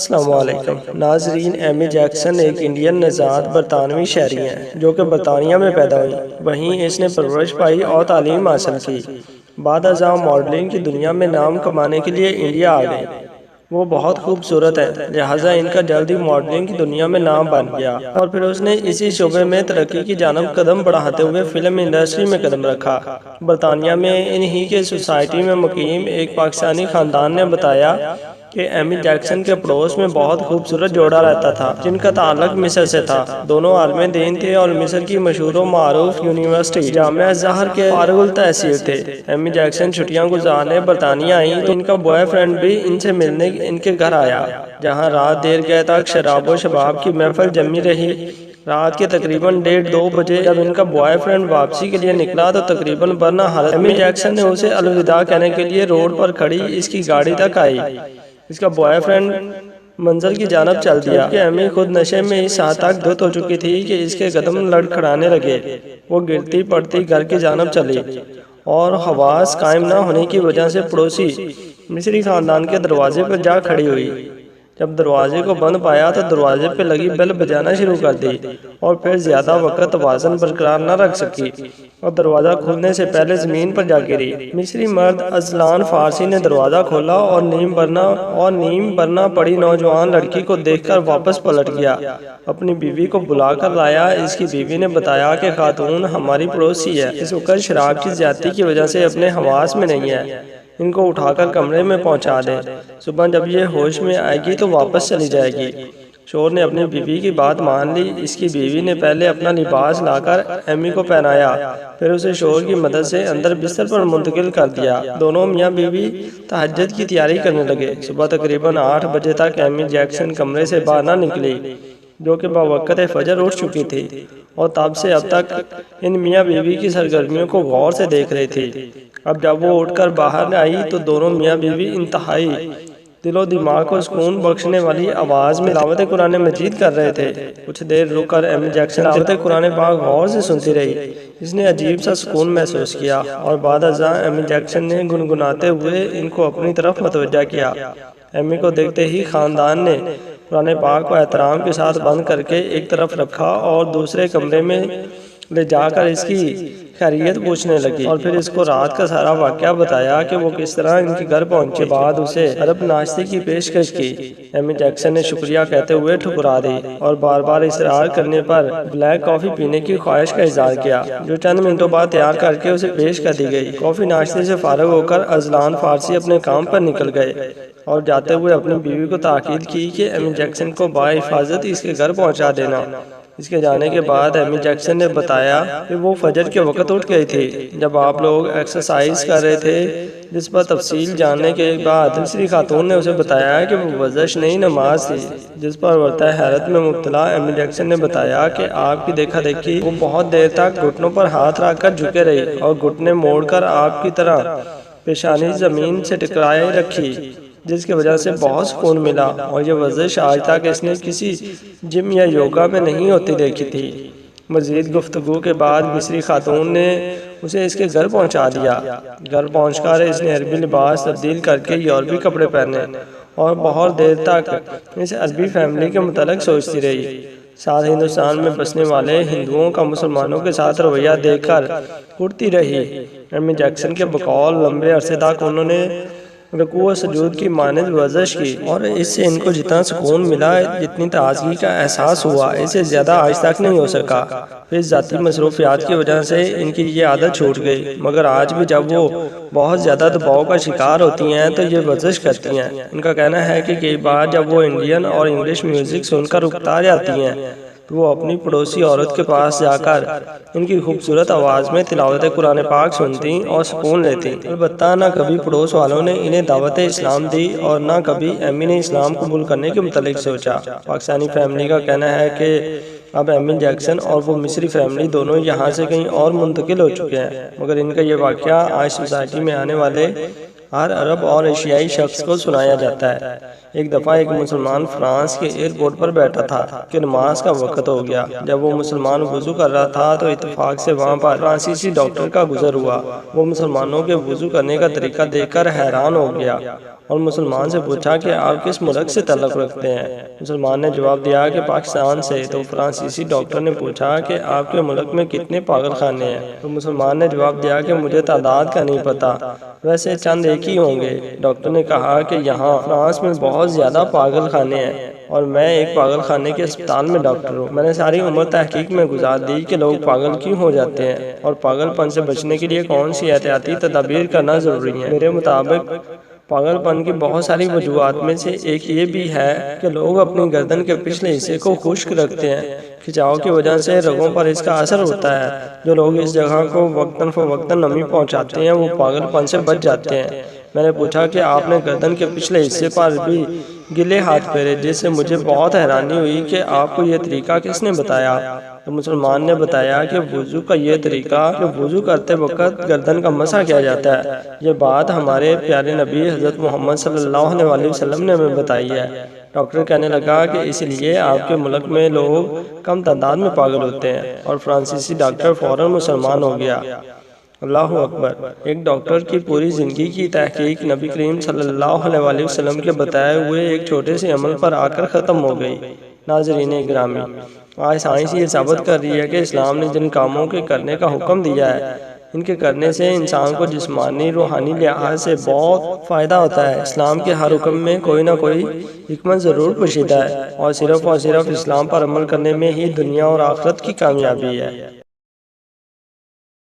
السلام علیکم ناظرین، ایمی جیکسن ایک انڈین نژاد برطانوی شہری ہیں جو کہ برطانیہ میں پیدا ہوئی۔ وہیں اس نے پرورش پائی اور تعلیم حاصل کی۔ بعد ازاں ماڈلنگ کی دنیا میں نام کمانے کے لیے انڈیا آ گئی۔ وہ بہت خوبصورت ہے، لہٰذا ان کا جلدی ماڈلنگ کی دنیا میں نام بن گیا، اور پھر اس نے اسی شعبے میں ترقی کی جانب قدم بڑھاتے ہوئے فلم انڈسٹری میں قدم رکھا۔ برطانیہ میں انہی کے سوسائٹی میں مقیم ایک پاکستانی خاندان نے بتایا کہ ایمی جیکسن کے پڑوس میں بہت خوبصورت جوڑا رہتا تھا جن کا تعلق مصر سے تھا۔ دونوں عالم دین تھے اور مصر کی مشہور و معروف یونیورسٹی جامعہ ازہر کے فارغ التحصیل تھے۔ ایمی جیکسن چھٹیاں گزارنے برطانیہ آئیں تو ان کا بوائے فرینڈ بھی ان سے ملنے ان کے گھر آیا، جہاں رات دیر گئے تک شراب و شباب کی محفل جمی رہی۔ رات کے تقریباً 1:30-2 بجے جب ان کا بوائے فرینڈ واپسی کے لیے نکلا تو تقریباً برنا حالت ایمی جیکسن نے اسے الوداع کہنے کے لیے روڈ پر کھڑی اس کی گاڑی تک آئی۔ اس کا بوائے فرینڈ منزل کی جانب چل دیا کہ ایمی خود نشے میں اس حد تک دھت ہو چکی تھی کہ اس کے قدم لڑکھڑانے لگے۔ وہ گرتی پڑتی گھر کی جانب چلی اور حواس قائم نہ ہونے کی وجہ سے پڑوسی مصری خاندان کے دروازے پر جا کھڑی ہوئی۔ جب دروازے کو بند پایا تو دروازے پہ لگی بیل بجانا شروع کر دی اور پھر زیادہ وقت توازن برقرار نہ رکھ سکی اور دروازہ کھلنے سے پہلے زمین پر جا گری۔ مصری مرد ازلان فارسی نے دروازہ کھولا اور نیم برنا پڑی نوجوان لڑکی کو دیکھ کر واپس پلٹ گیا۔ اپنی بیوی کو بلا کر لایا۔ اس کی بیوی نے بتایا کہ خاتون ہماری پڑوسی ہے، اس وقت شراب کی زیادتی کی وجہ سے اپنے حواس میں نہیں ہے، ان کو اٹھا کر کمرے میں پہنچا دیں، صبح جب یہ ہوش میں آئے گی تو واپس چلی جائے گی۔ شوہر نے اپنی بیوی کی بات مان لی۔ اس کی بیوی نے پہلے اپنا لباس لا کر ایمی کو پہنایا، پھر اسے شوہر کی مدد سے اندر بستر پر منتقل کر دیا۔ دونوں میاں بیوی تہجد کی تیاری کرنے لگے۔ صبح تقریباً 8 بجے تک ایمی جیکسن کمرے سے باہر نہ نکلی، جو کہ بوقت فجر اٹھ چکی تھی، اور تب سے اب تک ان میاں بیوی کی سرگرمیوں کو غور سے دیکھ رہی تھی۔ اب جب وہ اٹھ کر باہر آئی تو دونوں میاں بیوی انتہائی دل و دماغ کو سکون بخشنے والی آواز میں تلاوت قرآن مجید کر رہے تھے۔ کچھ دیر رک کر ایمی جیکسن تلاوت قرآن پاک غور سے سنتی رہی۔ اس نے عجیب سا سکون محسوس کیا اور بعد ازاں ایمی جیکسن نے گنگناتے ہوئے ان کو اپنی طرف متوجہ کیا۔ ایمی کو دیکھتے ہی خاندان نے قرآن پاک کو احترام کے ساتھ بند کر کے ایک طرف رکھا اور دوسرے کمرے میں لے جا کر اس کی خیریت پوچھنے لگی، اور پھر اس کو رات کا سارا واقعہ بتایا کہ وہ کس طرح ان کے گھر پہنچے۔ بعد اسے عرب ناشتے کی پیشکش کی۔ ایمی جیکسن نے شکریہ کہتے ہوئے ٹھکرا دی اور بار بار اصرار کرنے پر بلیک کافی پینے کی خواہش کا اظہار کیا، جو چند منٹوں بعد تیار کر کے اسے پیش کر دی گئی۔ کافی ناشتے سے فارغ ہو کر ازلان فارسی اپنے کام پر نکل گئے اور جاتے ہوئے اپنی بیوی کو تاکید کی کہ ایمی جیکسن کو باحفاظت اس کے گھر پہنچا دینا۔ اس کے جانے کے بعد ایمی جیکسن نے بتایا کہ وہ فجر کے وقت اٹھ گئی تھی جب آپ لوگ ایکسرسائز کر رہے تھے، جس پر تفصیل جاننے کے بعد دوسری خاتون نے اسے بتایا کہ وہ ورزش نہیں نماز تھی، جس پر ورطہ حیرت میں مبتلا ایمی جیکسن نے بتایا کہ آپ کی دیکھا دیکھی وہ بہت دیر تک گھٹنوں پر ہاتھ رکھ کر جھکے رہی اور گھٹنے موڑ کر آپ کی طرح پیشانی زمین سے ٹکرائے رکھی، جس کی وجہ سے بہت سکون ملا، اور یہ ورزش آج تک اس نے کسی جم یا یوگا میں نہیں ہوتی دیکھی تھی۔ مزید گفتگو کے بعد مصری خاتون نے اسے اس کے گھر پہنچا دیا۔ گھر پہنچ کر اس نے عربی لباس تبدیل کر کے یورپی کپڑے پہنے اور بہت دیر تک اس عربی فیملی کے متعلق سوچتی رہی۔ ساتھ ہندوستان میں بسنے والے ہندوؤں کا مسلمانوں کے ساتھ رویہ دیکھ کر اٹھتی رہی۔ ایمی جیکسن کے بقول لمبے عرصے تک انہوں نے رکوع و سجود کی مانند ورزش کی، اور اس سے ان کو جتنا سکون ملا، جتنی تازگی کا احساس ہوا، اس سے زیادہ آج تک نہیں ہو سکا۔ پھر ذاتی مصروفیات کی وجہ سے ان کی یہ عادت چھوٹ گئی، مگر آج بھی جب وہ بہت زیادہ دباؤ کا شکار ہوتی ہیں تو یہ ورزش کرتی ہیں۔ ان کا کہنا ہے کہ کئی بار جب وہ انڈین اور انگلش میوزک سن کر اکتا جاتی ہیں تو وہ اپنی پڑوسی عورت کے پاس جا کر ان کی خوبصورت آواز میں تلاوت قرآن پاک سنتی اور سکون لیتی۔ البتہ نہ کبھی پڑوس والوں نے انہیں دعوت اسلام دی اور نہ کبھی ایمی نے اسلام قبول کرنے کے متعلق سوچا۔ پاکستانی فیملی کا کہنا ہے کہ اب ایمی جیکسن اور وہ مصری فیملی دونوں یہاں سے کہیں اور منتقل ہو چکے ہیں، مگر ان کا یہ واقعہ آج سوسائٹی میں آنے والے ہر عرب اور ایشیائی شخص کو سنایا جاتا ہے۔ ایک دفعہ ایک مسلمان فرانس کے ایئرپورٹ پر بیٹھا تھا کہ نماز کا وقت ہو گیا۔ جب وہ مسلمان وضو کر رہا تھا تو اتفاق سے وہاں پر فرانسیسی ڈاکٹر کا گزر ہوا۔ وہ مسلمانوں کے وضو کرنے کا طریقہ دیکھ کر حیران ہو گیا اور مسلمان سے پوچھا کہ آپ کس ملک سے تعلق رکھتے ہیں؟ مسلمان نے جواب دیا کہ پاکستان سے۔ تو فرانسیسی ڈاکٹر نے پوچھا کہ آپ کے ملک میں کتنے پاگل خانے ہیں؟ تو مسلمان نے جواب دیا کہ مجھے تعداد کا نہیں پتا، ویسے چند ایک ہی ہوں گے۔ ڈاکٹر نے کہا کہ یہاں فرانس میں بہت زیادہ پاگل خانے ہیں اور میں ایک پاگل خانے کے اسپتال میں ڈاکٹر ہوں۔ میں نے ساری عمر تحقیق میں گزار دی کہ لوگ پاگل کیوں ہو جاتے ہیں اور پاگل پن سے بچنے کے لیے کون سی احتیاطی تدابیر کرنا ضروری ہے۔ میرے مطابق پاگل پن کی بہت ساری وجوہات میں سے ایک یہ بھی ہے کہ لوگ اپنی گردن کے پچھلے حصے کو خشک رکھتے ہیں۔ کھچاؤ کی وجہ سے رگوں پر اس کا اثر ہوتا ہے۔ جو لوگ اس جگہ کو وقتاً فوقتاً نمی پہنچاتے ہیں وہ پاگل پن سے بچ جاتے ہیں۔ میں نے پوچھا کہ آپ نے گردن کے پچھلے حصے پر بھی گلے ہاتھ پھیرے، جس سے مجھے بہت حیرانی ہوئی کہ آپ کو یہ طریقہ کس نے بتایا؟ تو مسلمان نے بتایا کہ وضو کا یہ طریقہ کہ وضو کرتے وقت گردن کا مسح کیا جاتا ہے۔ یہ بات ہمارے پیارے نبی حضرت محمد صلی اللہ علیہ وسلم نے ہمیں بتائی ہے۔ ڈاکٹر کہنے لگا کہ اس لیے آپ کے ملک میں لوگ کم تعداد میں پاگل ہوتے ہیں، اور فرانسیسی ڈاکٹر فوراً مسلمان ہو گیا۔ اللہ اکبر۔ ایک ڈاکٹر کی پوری زندگی کی تحقیق نبی کریم صلی اللہ علیہ وسلم کے بتائے ہوئے ایک چھوٹے سے عمل پر آ کر ختم ہو گئی۔ ناظرین گرامی، آج سائنس یہ ثابت کر رہی ہے کہ اسلام نے جن کاموں کے کرنے کا حکم دیا ہے ان کے کرنے سے انسان کو جسمانی روحانی لحاظ سے بہت فائدہ ہوتا ہے۔ اسلام کے ہر حکم میں کوئی نہ کوئی حکمت ضرور پوشیدہ ہے، اور صرف اسلام پر عمل کرنے میں ہی دنیا اور آخرت کی کامیابی ہے۔